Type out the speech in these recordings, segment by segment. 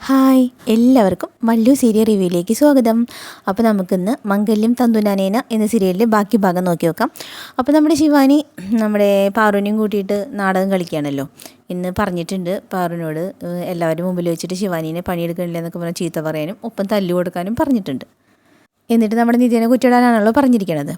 Hi എല്ലാവർക്കും Mallu serial റിവ്യൂയിലേക്ക് സ്വാഗതം. അപ്പോൾ നമുക്കിന്ന് മംഗല്യം തന്തുനാനേന എന്ന സീരിയലിൻ്റെ ബാക്കി ഭാഗം നോക്കി നോക്കാം. അപ്പോൾ നമ്മുടെ ശിവാനി നമ്മുടെ പാറുവിനെയും കൂട്ടിയിട്ട് നാടകം കളിക്കുകയാണല്ലോ. ഇന്ന് പറഞ്ഞിട്ടുണ്ട് പാറുവിനോട് എല്ലാവരും മുമ്പിൽ വെച്ചിട്ട് ശിവാനീനെ പണിയെടുക്കണില്ല എന്നൊക്കെ പറഞ്ഞ് ചീത്ത പറയാനും ഒപ്പം തല്ലു കൊടുക്കാനും പറഞ്ഞിട്ടുണ്ട്. എന്നിട്ട് നമ്മുടെ നിധിനെ കുറ്റിയിടാനാണല്ലോ പറഞ്ഞിരിക്കണത്.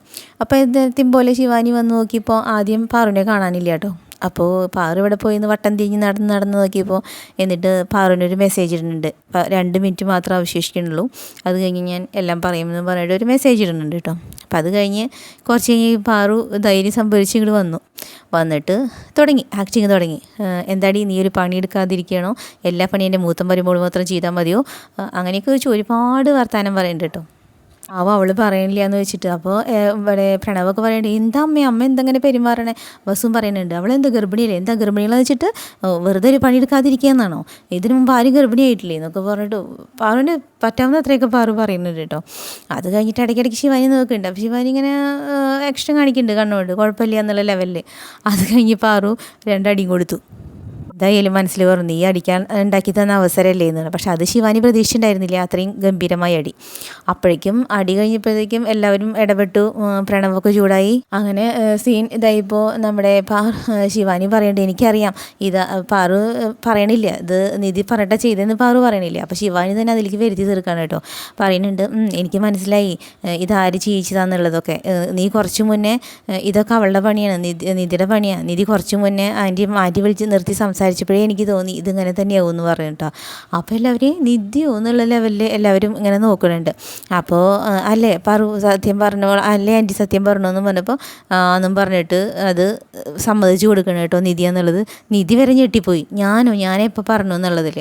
അപ്പോൾ ഇന്നത്തെയും പോലെ ശിവാനി വന്ന് നോക്കിയപ്പോൾ ആദ്യം പാറുവിനെ കാണാനില്ല കേട്ടോ. അപ്പോൾ പാറു ഇവിടെ പോയി വട്ടം തിരിഞ്ഞ് നടന്ന് നോക്കിയപ്പോൾ എന്നിട്ട് പാറുവിനൊരു മെസ്സേജ് ഇടുന്നുണ്ട്. 2 മിനിറ്റ് മാത്രമേ അവശേഷിക്കുന്നുള്ളൂ, അത് കഴിഞ്ഞ് ഞാൻ എല്ലാം പറയുമെന്ന് പറഞ്ഞിട്ട് ഒരു മെസ്സേജ് ഇടുന്നുണ്ട് കേട്ടോ. അപ്പോൾ അത് കഴിഞ്ഞ് കുറച്ച് കഴിഞ്ഞ് പാറു ധൈര്യം സംഭരിച്ച് ഇങ്ങോട്ട് വന്നിട്ട് ആക്ടിങ് തുടങ്ങി. എന്താടി നീ ഒരു പണി എടുക്കാതിരിക്കണോ, എല്ലാ പണി എൻ്റെ മൂത്തം വരുമ്പോൾ മാത്രം ചെയ്താൽ മതിയോ, അങ്ങനെയൊക്കെ വെച്ച് ഒരുപാട് വർത്തമാനം പറയുന്നുണ്ട് കേട്ടോ. അവൾ പറയണില്ല എന്ന് വെച്ചിട്ട്. അപ്പോൾ ഇവിടെ പ്രണവൊക്കെ പറയണ്ടേ, എന്താ അമ്മ എന്തെങ്ങനെ പെരുമാറണേ. വസും പറയുന്നുണ്ട്, അവളെന്താ ഗർഭിണിയല്ലേ, എന്താ ഗർഭിണികളെന്ന് വെച്ചിട്ട് വെറുതെ ഒരു പണിയെടുക്കാതിരിക്കുക എന്നാണോ, ഇതിനു മുമ്പ് ആരും ഗർഭിണിയായിട്ടില്ലേ എന്നൊക്കെ പറഞ്ഞിട്ട് പാറുവിന് പറ്റാവുന്ന അത്രയൊക്കെ പാറു പറയുന്നുണ്ട് കേട്ടോ. അത് കഴിഞ്ഞിട്ട് ഇടയ്ക്കിടയ്ക്ക് ശിവാനി നോക്കുന്നുണ്ട്. അപ്പോൾ ശിവാനി ഇങ്ങനെ ആക്ഷൻ കാണിക്കുന്നുണ്ട് കണ്ണുകൊണ്ട്, കുഴപ്പമില്ല എന്നുള്ള ലെവലിൽ. അത് കഴിഞ്ഞ് പാറു 2 അടിയും കൊടുത്തു. എന്തായാലും മനസ്സിൽ പറഞ്ഞു, നീ അടിക്കാൻ ഉണ്ടാക്കി തന്ന അവസരമല്ലേ എന്ന്. പക്ഷെ അത് ശിവാനി പ്രതീക്ഷിച്ചിട്ടുണ്ടായിരുന്നില്ല, അത്രയും ഗംഭീരമായ അടി. അപ്പോഴേക്കും അടി കഴിഞ്ഞപ്പോഴത്തേക്കും എല്ലാവരും ഇടപെട്ടു, പ്രണവൊക്കെ ചൂടായി. അങ്ങനെ സീൻ ഇതായിപ്പോൾ നമ്മുടെ ശിവാനി പറയണ്ടേ, എനിക്കറിയാം ഇത് പാറു പറയണില്ല, ഇത് നിധി പറയട്ടെ ചെയ്തെന്ന് പാറു പറയണില്ല. അപ്പോൾ ശിവാനി തന്നെ അതിലേക്ക് വരുത്തി തീർക്കാണ് കേട്ടോ. പറയുന്നുണ്ട്, എനിക്ക് മനസ്സിലായി ഇതാര് ചെയ്യിച്ചതാന്നുള്ളതൊക്കെ. നീ കുറച്ച് മുന്നേ ഇതൊക്കെ അവളുടെ പണിയാണ്, നിധിയുടെ പണിയാണ്. നിധി കുറച്ച് മുന്നേ ആൻറ്റി മാറ്റി വിളിച്ച് നിർത്തി സംസാരിച്ചപ്പോഴേ എനിക്ക് തോന്നി ഇതിങ്ങനെ തന്നെയാവും എന്ന് പറഞ്ഞിട്ടോ. അപ്പോൾ എല്ലാവരെയും നിധിയോ എന്നുള്ള ലെവലിൽ എല്ലാവരും ഇങ്ങനെ നോക്കുന്നുണ്ട്. അപ്പോൾ അല്ലേ പാറു സത്യം പറഞ്ഞ, അല്ലേ ആൻറ്റി സത്യം പറഞ്ഞു എന്ന് പറഞ്ഞപ്പോൾ എന്നും പറഞ്ഞിട്ട് അത് സമ്മതിച്ചു കൊടുക്കണം കേട്ടോ നിധി എന്നുള്ളത്. നിധി വരെ ഞെട്ടിപ്പോയി, ഞാനെപ്പോൾ പറഞ്ഞു എന്നുള്ളതിൽ.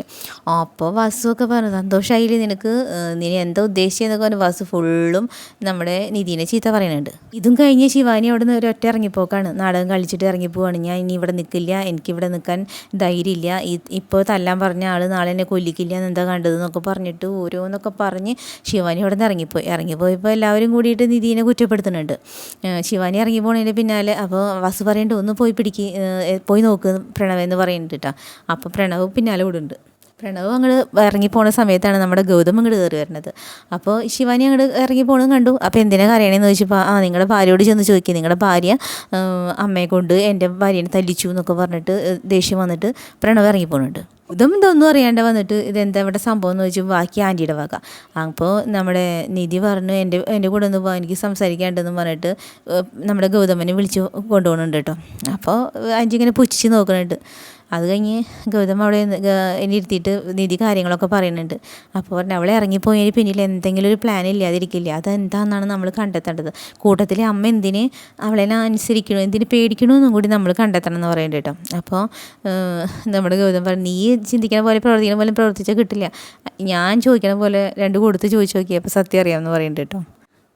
അപ്പോൾ വാസുവൊക്കെ പറഞ്ഞു, സന്തോഷമായില്ലേ നിനക്ക്, നീ എന്താ ഉദ്ദേശിച്ചതെന്നൊക്കെ പറഞ്ഞു വാസു ഫുള്ളും നമ്മുടെ നിധീനെ ചീത്ത പറയുന്നുണ്ട്. ഇതും കഴിഞ്ഞ് ശിവാനി അവിടെ നിന്ന് ഒരൊറ്റ ഇറങ്ങിപ്പോക്കാണ്, നാടകം കളിച്ചിട്ട് ഇറങ്ങിപ്പോവാണ്. ഞാൻ ഇനി ഇവിടെ നിൽക്കില്ല, എനിക്കിവിടെ നിൽക്കാൻ ധൈര്യമില്ല, ഇപ്പോൾ തല്ലാൻ പറഞ്ഞ ആൾ നാളെ എന്നെ കൊല്ലിക്കില്ല എന്നെന്താ കണ്ടതെന്നൊക്കെ പറഞ്ഞിട്ട് ഓരോന്നൊക്കെ പറഞ്ഞ് ശിവാനി അവിടെ നിന്ന് ഇറങ്ങിപ്പോയപ്പോൾ എല്ലാവരും കൂടിയിട്ട് നിധീനെ കുറ്റപ്പെടുത്തുന്നുണ്ട്. ശിവാനി ഇറങ്ങി പോണതിൻ്റെ പിന്നാലെ അപ്പോൾ വാസു പറയേണ്ടത് ഒന്ന് പോയി നോക്ക് പ്രണവെന്ന് പറയുന്നുണ്ട് കേട്ടോ. അപ്പോൾ പ്രണവ് പിന്നാലെ കൂടുന്നുണ്ട്. പ്രണവ് അങ്ങോട്ട് ഇറങ്ങിപ്പോണ സമയത്താണ് നമ്മുടെ ഗൗതം അങ്ങോട്ട് കയറി വരുന്നത്. അപ്പോൾ ശിവാനി അങ്ങോട്ട് ഇറങ്ങി പോകണം കണ്ടു. അപ്പോൾ എന്തിനാ കരയണേന്ന് ചോദിച്ചപ്പോൾ നിങ്ങളുടെ ഭാര്യയോട് ചെന്ന് ചോദിക്കുക, നിങ്ങളുടെ ഭാര്യ അമ്മയെ കൊണ്ട് എൻ്റെ ഭാര്യനെ തല്ലിച്ചു എന്നൊക്കെ പറഞ്ഞിട്ട് ദേഷ്യം വന്നിട്ട് പ്രണവ് ഇറങ്ങി പോകുന്നുണ്ട്. ഇതൊന്നും അറിയാണ്ട് വന്നിട്ട് ഇതെന്താ ഇവിടെ സംഭവം എന്ന് ചോദിച്ചു, ബാക്കി ആൻറ്റിയുടെ വക. അപ്പോൾ നമ്മുടെ നിധി പറഞ്ഞു, എൻ്റെ കൂടെ ഒന്ന് പോകാൻ, എനിക്ക് സംസാരിക്കാണ്ടെന്ന് പറഞ്ഞിട്ട് നമ്മുടെ ഗൗതമനെ വിളിച്ച് കൊണ്ടുപോകുന്നുണ്ട് കേട്ടോ. അപ്പോൾ ആൻറ്റി ഇങ്ങനെ പുച്ഛിച്ച് നോക്കുന്നുണ്ട്. അത് കഴിഞ്ഞ് ഗൗതം അവിടെ എന്നെ ഇരുത്തിയിട്ട് നിധി കാര്യങ്ങളൊക്കെ പറയുന്നുണ്ട്. അപ്പോൾ പറഞ്ഞു, അവളെ ഇറങ്ങിപ്പോയതിന് പിന്നിൽ എന്തെങ്കിലും ഒരു പ്ലാൻ ഇല്ലാതിരിക്കില്ല, അതെന്താണെന്നാണ് നമ്മൾ കണ്ടെത്തേണ്ടത്. കൂട്ടത്തിൽ അമ്മ എന്തിന് അവളെ അനുസരിക്കണോ, എന്തിന് പേടിക്കണമെന്നും കൂടി നമ്മൾ കണ്ടെത്തണം എന്ന് പറയുന്നുണ്ട് കേട്ടോ. അപ്പോൾ നമ്മുടെ ഗൗതം പറഞ്ഞു, നീ ചിന്തിക്കണ പോലെ പ്രവർത്തിക്കണ പോലെ പ്രവർത്തിച്ചാൽ കിട്ടില്ല, ഞാൻ ചോദിക്കണ പോലെ 2 കൊടുത്ത് ചോദിച്ചു നോക്കിയപ്പോൾ സത്യം അറിയാമെന്ന് പറയുന്നുണ്ട് കേട്ടോ.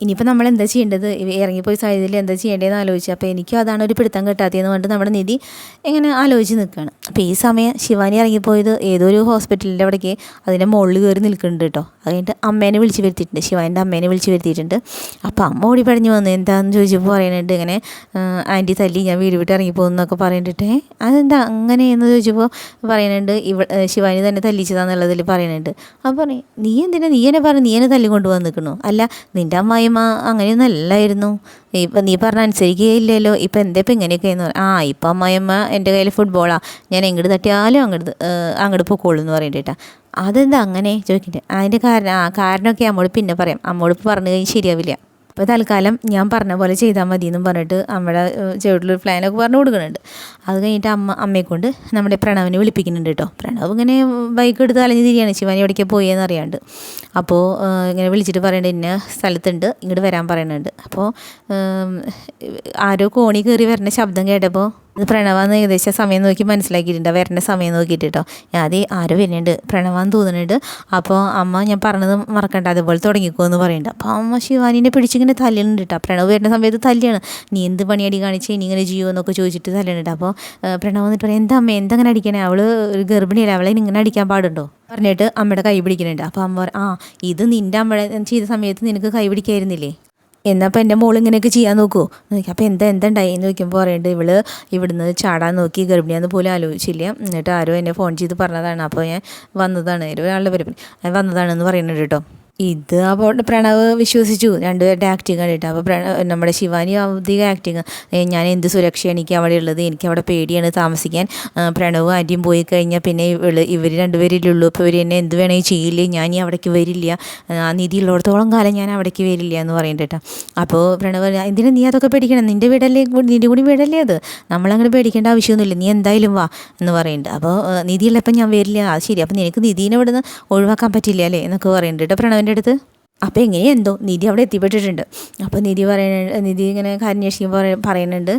ഇനിയിപ്പോൾ നമ്മൾ എന്താ ചെയ്യേണ്ടത്, ഇറങ്ങിപ്പോയി സാഹചര്യത്തിൽ എന്താ ചെയ്യേണ്ടതെന്ന് ആലോചിച്ചു. അപ്പോൾ എനിക്ക് അതാണ് ഒരു പിടുത്തം കിട്ടാത്തതെന്ന് പറഞ്ഞിട്ട് നമ്മുടെ നിധി ഇങ്ങനെ ആലോചിച്ച് നിൽക്കുകയാണ്. അപ്പോൾ ഈ സമയം ശിവാനി ഇറങ്ങിപ്പോയത് ഏതോ ഒരു ഹോസ്പിറ്റലിൻ്റെ അവിടേക്ക് അതിൻ്റെ മുകളിൽ കയറി നിൽക്കുന്നുണ്ട് കേട്ടോ. അത് കഴിഞ്ഞിട്ട് അമ്മേനെ വിളിച്ച് വരുത്തിയിട്ടുണ്ട്, ശിവാനിൻ്റെ അമ്മേനെ വിളിച്ച് വരുത്തിയിട്ടുണ്ട്. അപ്പോൾ അമ്മ ഓടി പടഞ്ഞു വന്നു, എന്താണെന്ന് ചോദിച്ചപ്പോൾ പറയുന്നുണ്ട്, ഇങ്ങനെ ആൻറ്റി തല്ലി, ഞാൻ വീട് വിട്ട് ഇറങ്ങിപ്പോകുന്നൊക്കെ പറയുന്നുണ്ട്. അതെന്താ അങ്ങനെയെന്ന് ചോദിച്ചപ്പോൾ പറയുന്നുണ്ട്, ശിവാനി തന്നെ തല്ലിച്ചതാന്നുള്ളതിൽ പറയുന്നുണ്ട്. അപ്പോൾ പറയും, നീ എന്നെ പറഞ്ഞു, നീ എന്നെ തല്ലി കൊണ്ടുവന്ന് നിൽക്കണോ, അല്ല നിൻ്റെ അമ്മായിമ്മ അങ്ങനെയൊന്നും അല്ലായിരുന്നു, ഇപ്പം നീ പറഞ്ഞ അനുസരിക്കുകയില്ലല്ലോ, ഇപ്പം എന്താ ഇപ്പം ഇങ്ങനെയൊക്കെയെന്ന് പറയും. ഇപ്പം അമ്മായിമ്മ എൻ്റെ കയ്യിൽ ഫുട്ബോളാണ്, ഞാൻ എങ്ങോട്ട് തട്ടിയാലും അങ്ങോട്ട് പൊക്കോളൂ എന്ന് പറയണ്ടേട്ടാ. അതെന്താ അങ്ങനെ ചോദിക്കട്ടെ, അതിൻ്റെ കാരണമൊക്കെ അമ്മോട് പിന്നെ പറയാം, അമ്മോട് പറഞ്ഞു കഴിഞ്ഞാൽ ശരിയാവില്ല, അപ്പോൾ തൽക്കാലം ഞാൻ പറഞ്ഞ പോലെ ചെയ്താൽ മതി എന്നും പറഞ്ഞിട്ട് അമ്മയുടെ ചെവിട്ടിലൊരു പ്ലാനൊക്കെ പറഞ്ഞു കൊടുക്കുന്നുണ്ട്. അത് കഴിഞ്ഞിട്ട് അമ്മയെ കൊണ്ട് നമ്മുടെ പ്രണവിനെ വിളിപ്പിക്കുന്നുണ്ട് കേട്ടോ. പ്രണവ് ഇങ്ങനെ ബൈക്ക് എടുത്ത് അലഞ്ഞ് തിരിയാണ്, ശിവാനി എവിടേക്ക് പോയെന്ന് അറിയാണ്ട്. അപ്പോൾ ഇങ്ങനെ വിളിച്ചിട്ട് പറയേണ്ടത്, ഇന്ന സ്ഥലത്തുണ്ട്, ഇങ്ങോട്ട് വരാൻ പറയുന്നുണ്ട്. അപ്പോൾ ആരോ കോണി കയറി വരുന്ന ശബ്ദം കേട്ടപ്പോൾ ഇത് പ്രണവാന്ന് ഏകദേശം സമയം നോക്കി മനസ്സിലാക്കിയിട്ടുണ്ട്, വരേണ്ട സമയം നോക്കിയിട്ട് കേട്ടോ. ആരോ വരുന്നുണ്ട്, പ്രണവാന്ന് തോന്നുന്നുണ്ട്. അപ്പോൾ അമ്മ ഞാൻ പറഞ്ഞത് മറക്കണ്ട, അതുപോലെ തുടങ്ങിക്കോ എന്ന് പറയുന്നുണ്ട്. അപ്പോൾ അമ്മ ശിവാനിനെ പിടിച്ചിങ്ങനെ തല്ലുന്നുണ്ട് കേട്ടോ. പ്രണവ് വരുന്ന സമയത്ത് തല്ലിയാണ്, നീ എന്ത് പണിയടി കാണിച്ച് ഇനി ഇങ്ങനെ ചെയ്യുമോ എന്നൊക്കെ ചോദിച്ചിട്ട് തല്ലുന്നുണ്ട്. അപ്പോൾ പ്രണവ് വന്നിട്ട് പറയും, എന്താ അമ്മ എന്തങ്ങനെ അടിക്കണേ, അവൾ ഒരു ഗർഭിണിയല്ല, അവളെ ഇങ്ങനെ അടിക്കാൻ പാടുണ്ടോ പറഞ്ഞിട്ട് അമ്മയുടെ കൈ പിടിക്കുന്നുണ്ട്. അപ്പോൾ അമ്മ ഇത് നിൻ്റെ അമ്മ ചെയ്ത സമയത്ത് നിനക്ക് കൈ പിടിക്കായിരുന്നില്ലേ, എന്നപ്പോൾ എൻ്റെ മോൾ ഇങ്ങനെയൊക്കെ ചെയ്യാൻ നോക്കുമോ എന്ന് ചോദിക്കും. അപ്പോൾ എന്താ ഉണ്ടായി എന്ന് ചോദിക്കുമ്പോൾ പറയുന്നുണ്ട്, ഇവിടുന്ന് ചാടാൻ നോക്കി ഗർഭിണിയാന്ന് പോലും ആലോചിച്ചില്ല, എന്നിട്ട് ആരോ എന്നെ ഫോൺ ചെയ്ത് പറഞ്ഞതാണ്, അപ്പോൾ ഞാൻ വന്നതാണ്, ഒരാളുടെ പേര് വന്നതാണെന്ന് പറയുന്നുണ്ട് കേട്ടോ. ഇത് അപ്പോൾ പ്രണവ് വിശ്വസിച്ചു രണ്ടുപേരുടെ ആക്ടിങ് കണ്ടിട്ട്. അപ്പോൾ നമ്മുടെ ശിവാനി അധികം ആക്ടിങ്, ഞാൻ എന്ത് സുരക്ഷയാണ് എനിക്ക് അവിടെ ഉള്ളത്, എനിക്ക് അവിടെ പേടിയാണ് താമസിക്കാൻ, പ്രണവും ആൻറ്റിയും പോയി കഴിഞ്ഞാൽ പിന്നെ ഇവർ രണ്ടുപേരില്ലേ ഉള്ളൂ, ഇപ്പോൾ ഇവർ എന്നെ എന്ത് വേണമെങ്കിൽ ചെയ്യില്ലേ, ഞാൻ ഈ അവിടേക്ക് വരില്ല, ആ നിധി ഉള്ളിടത്തോളം കാലം ഞാൻ അവിടേക്ക് വരില്ല എന്ന് പറയുന്നുണ്ട് കേട്ടോ. അപ്പോൾ പ്രണവ്, എന്തിനാ നീ അതൊക്കെ പേടിക്കണം, നിൻ്റെ വീടല്ലേ, നിൻ്റെ കൂടി വീടല്ലേ അത്, നമ്മളങ്ങനെ പേടിക്കേണ്ട ആവശ്യമൊന്നുമില്ല, നീ എന്തായാലും വാ എന്ന് പറയുന്നുണ്ട്. അപ്പോൾ നിധിയുള്ളപ്പോൾ ഞാൻ വരില്ല, അത് ശരി, അപ്പോൾ നിനക്ക് നിധീനെ ഇവിടുന്ന് ഒഴിവാക്കാൻ പറ്റില്ല അല്ലേ എന്നൊക്കെ പറയുന്നുണ്ട് കേട്ടോ പ്രണവൻ്റെ അടുത്ത്. അപ്പോൾ എങ്ങനെയെന്തോ നിധി അവിടെ എത്തിപ്പെട്ടിട്ടുണ്ട്. അപ്പോൾ നിധി ഇങ്ങനെ അന്വേഷിക്കുമ്പോൾ പറയുന്നുണ്ട്,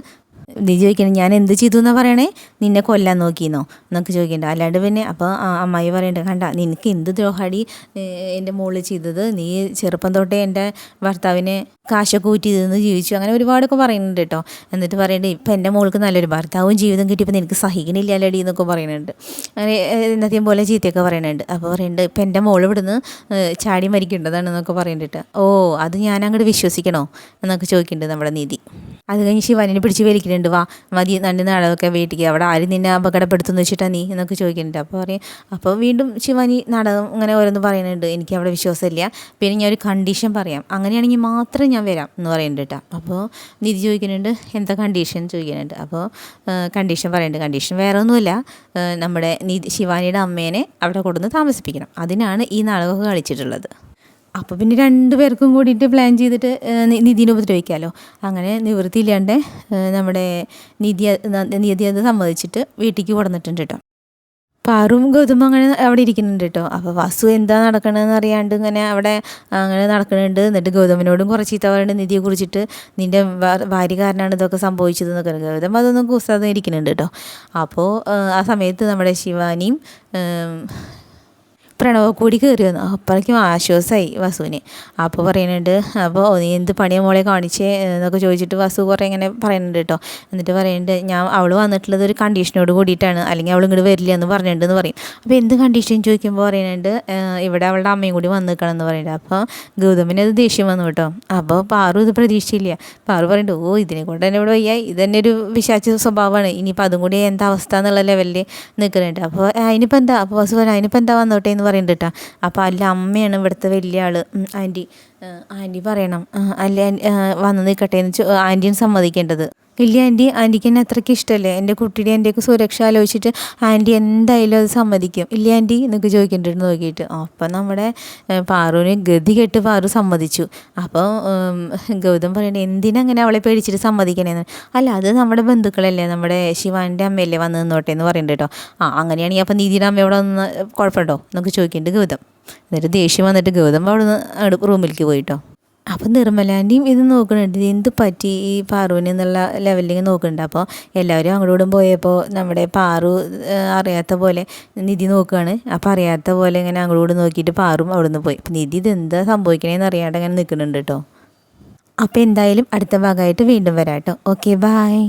നീ ചോദിക്കണം ഞാൻ എന്ത് ചെയ്തു എന്നാ പറയണേ, നിന്നെ കൊല്ലാൻ നോക്കിയെന്നോ എന്നൊക്കെ ചോദിക്കണ്ട. അല്ലാണ്ട് പിന്നെ അപ്പോൾ അമ്മായി പറയണ്ട, കണ്ട നിനക്ക് എന്ത് ദ്രോഹാടി എൻ്റെ മോള് ചെയ്തത്, നീ ചെറുപ്പം തൊട്ടേ എൻ്റെ ഭർത്താവിനെ കാശൊക്കെ ഊറ്റി നിന്ന് ജീവിച്ചു, അങ്ങനെ ഒരുപാടൊക്കെ പറയുന്നുണ്ട് കേട്ടോ. എന്നിട്ട് പറയണ്ടേ, ഇപ്പം എൻ്റെ മോൾക്ക് നല്ലൊരു ഭർത്താവും ജീവിതം കിട്ടിയപ്പോൾ നിനക്ക് സഹിക്കണില്ല അല്ലടി എന്നൊക്കെ പറയുന്നുണ്ട്. അങ്ങനെ എന്നത്തെയും പോലെ ചീത്തയൊക്കെ പറയുന്നുണ്ട്. അപ്പോൾ പറയുന്നുണ്ട്, ഇപ്പം എൻ്റെ മോൾ ഇവിടുന്ന് ചാടി മരിക്കേണ്ടതാണെന്നൊക്കെ പറയുന്നുണ്ട്. ഓ അത് ഞാൻ അങ്ങോട്ട് വിശ്വസിക്കണോ എന്നൊക്കെ ചോദിക്കുന്നുണ്ട് നമ്മുടെ നിധി. അത് കഴിഞ്ഞ് ശിവാനിനെ പിടിച്ച് വലിക്കുന്നുണ്ട്, വാ മതി നണ്ടി നാടകമൊക്കെ വീട്ടിലേക്ക്, അവിടെ ആരും നിന്നെ അപകടപ്പെടുത്തുന്നു വെച്ചിട്ടാണ് നീ എന്നൊക്കെ ചോദിക്കുന്നുണ്ട്. അപ്പോൾ പറയും, അപ്പോൾ വീണ്ടും ശിവാനി നാടകം ഇങ്ങനെ ഓരോന്ന് പറയുന്നുണ്ട്, എനിക്ക് അവിടെ വിശ്വാസമില്ല, പിന്നെ ഞാൻ ഒരു കണ്ടീഷൻ പറയാം, അങ്ങനെയാണെങ്കിൽ മാത്രം ഞാൻ വരാം എന്ന് പറയുന്നുണ്ട് കേട്ടോ. അപ്പോൾ നിധി ചോദിക്കുന്നുണ്ട്, എന്താ കണ്ടീഷൻ ചോദിക്കുന്നുണ്ട്. അപ്പോൾ കണ്ടീഷൻ പറയുന്നുണ്ട്, കണ്ടീഷൻ വേറെ ഒന്നുമില്ല, നമ്മുടെ ശിവാനിയുടെ അമ്മേനെ അവിടെ കൊണ്ടുവന്ന് താമസിപ്പിക്കണം, അതിനാണ് ഈ നാടകമൊക്കെ കളിച്ചിട്ടുള്ളത്. അപ്പോൾ പിന്നെ രണ്ടുപേർക്കും കൂടിയിട്ട് പ്ലാൻ ചെയ്തിട്ട് നിധിനെ ഉപദ്രവിക്കാമല്ലോ. അങ്ങനെ നിവൃത്തിയില്ലാണ്ട് നമ്മുടെ നിധി അത് സമ്മതിച്ചിട്ട് വീട്ടിലേക്ക് കൊടുന്നിട്ടുണ്ട് കേട്ടോ. പാറും ഗൗതമും അങ്ങനെ അവിടെ ഇരിക്കുന്നുണ്ട് കേട്ടോ. അപ്പോൾ വാസു എന്താ നടക്കണമെന്ന് അറിയാണ്ട് ഇങ്ങനെ അവിടെ അങ്ങനെ നടക്കുന്നുണ്ട്. എന്നിട്ട് ഗൗതമിനോടും കുറച്ച് ചീത്ത പറയുന്നുണ്ട് നിധിയെ കുറിച്ചിട്ട്, നിൻ്റെ ഭാര്യ കാരനാണ് ഇതൊക്കെ സംഭവിച്ചതെന്നൊക്കെ. ഗൗതം അതൊന്നും കൂസാതെ ഇരിക്കുന്നുണ്ട് കേട്ടോ. അപ്പോൾ ആ സമയത്ത് നമ്മുടെ ശിവാനിയും പ്രണവ് കൂടി കയറി വന്നു. അപ്പോഴേക്കും ആശ്വാസമായി വസുവിന്. അപ്പോൾ പറയുന്നുണ്ട്, അപ്പോൾ നീ എന്ത് പണിയെ മോളെ കാണിച്ചേ എന്നൊക്കെ ചോദിച്ചിട്ട് വസു കുറേ ഇങ്ങനെ പറയുന്നുണ്ട് കേട്ടോ. എന്നിട്ട് പറയുന്നുണ്ട്, അവൾ വന്നിട്ടുള്ളത് ഒരു കണ്ടീഷനോട് കൂടിയിട്ടാണ്, അല്ലെങ്കിൽ അവൾ ഇങ്ങോട്ട് വരില്ല എന്ന് പറഞ്ഞിട്ടുണ്ടെന്ന് പറയും. അപ്പോൾ എന്ത് കണ്ടീഷൻ ചോദിക്കുമ്പോൾ പറയുന്നുണ്ട്, ഇവിടെ അവളുടെ അമ്മയും കൂടി വന്ന് നിൽക്കണം എന്ന് പറയുന്നുണ്ട്. അപ്പോൾ ഗൗതമിന് അത് ദേഷ്യം വന്നു കേട്ടോ. അപ്പോൾ പാറു ഇത് പ്രതീക്ഷിച്ചില്ല. പാറു പറയുന്നുണ്ട്, ഓ ഇതിനെ കൊണ്ട് തന്നെ ഇവിടെ വയ്യ, ഇതന്നെ ഒരു പിശാച് സ്വഭാവമാണ്, ഇനിയിപ്പോൾ അതും കൂടി എന്താ അവസ്ഥ എന്നുള്ള ലെവലിൽ നിൽക്കുന്നുണ്ട്. അപ്പോൾ അതിനിപ്പോൾ എന്താ, അപ്പോൾ വസു പറയാം അതിനിപ്പോൾ എന്താ വന്നോട്ടെ എന്ന് പറയുന്നുണ്ട് കേട്ടോ. അപ്പോൾ അല്ല അമ്മയാണ് ഇവിടുത്തെ വലിയ ആൾ, ആൻറ്റി പറയണം, അല്ല വന്ന് നിൽക്കട്ടെ എന്ന് ആൻറ്റിയും സമ്മതിക്കേണ്ടത്. ഇല്ല ആൻറ്റിക്ക് എന്നെ അത്രയ്ക്ക് ഇഷ്ടമല്ലേ, എൻ്റെ കുട്ടിയുടെ എൻ്റെയൊക്കെ സുരക്ഷ ആലോചിച്ചിട്ട് ആൻറ്റി എന്തായാലും അത് സമ്മതിക്കും, ഇല്ല ആൻറ്റി എന്നൊക്കെ ചോദിക്കേണ്ടിട്ട് നോക്കിയിട്ട്. അപ്പം നമ്മുടെ പാറുവിന് ഗതി കെട്ട് പാറു സമ്മതിച്ചു. അപ്പോൾ ഗൗതം പറയണേ, എന്തിനങ്ങനെ അവളെ പേടിച്ചിട്ട് സമ്മതിക്കണേന്ന്. അല്ല അത് നമ്മുടെ ബന്ധുക്കളല്ലേ, നമ്മുടെ ശിവാൻ്റെ അമ്മയല്ലേ വന്ന് നിന്നോട്ടെ എന്ന് പറയുന്നുണ്ട് കേട്ടോ. അങ്ങനെയാണെങ്കിൽ അപ്പം നീതിയുടെ അമ്മയോടെ ഒന്ന് കുഴപ്പമുണ്ടോ എന്നൊക്കെ ചോദിക്കുന്നുണ്ട് ഗൗതം. എന്നിട്ട് ദേഷ്യം വന്നിട്ട് ഗൗതം അവിടെ നിന്ന് റൂമിലേക്ക് പോയിട്ടോ. അപ്പം നിർമ്മലാൻ്റെയും ഇത് നോക്കുന്നുണ്ട്, എന്ത് പറ്റി ഈ പാറുവിന് എന്നുള്ള ലെവലിൽ നോക്കുന്നുണ്ട്. അപ്പോൾ എല്ലാവരും അങ്ങോട്ടും പോയപ്പോൾ നമ്മുടെ പാറു അറിയാത്ത പോലെ നിധി നോക്കുകയാണ്. അപ്പോൾ അറിയാത്ത പോലെ ഇങ്ങനെ അങ്ങോട്ട് നോക്കിയിട്ട് പാറും അവിടെ നിന്ന് പോയി. അപ്പം നിധി ഇത് എന്താ സംഭവിക്കണേന്ന് അറിയാണ്ട് അങ്ങനെ നിൽക്കുന്നുണ്ട് കേട്ടോ. അപ്പോൾ എന്തായാലും അടുത്ത ഭാഗമായിട്ട് വീണ്ടും വരാം കേട്ടോ. Okay, bye.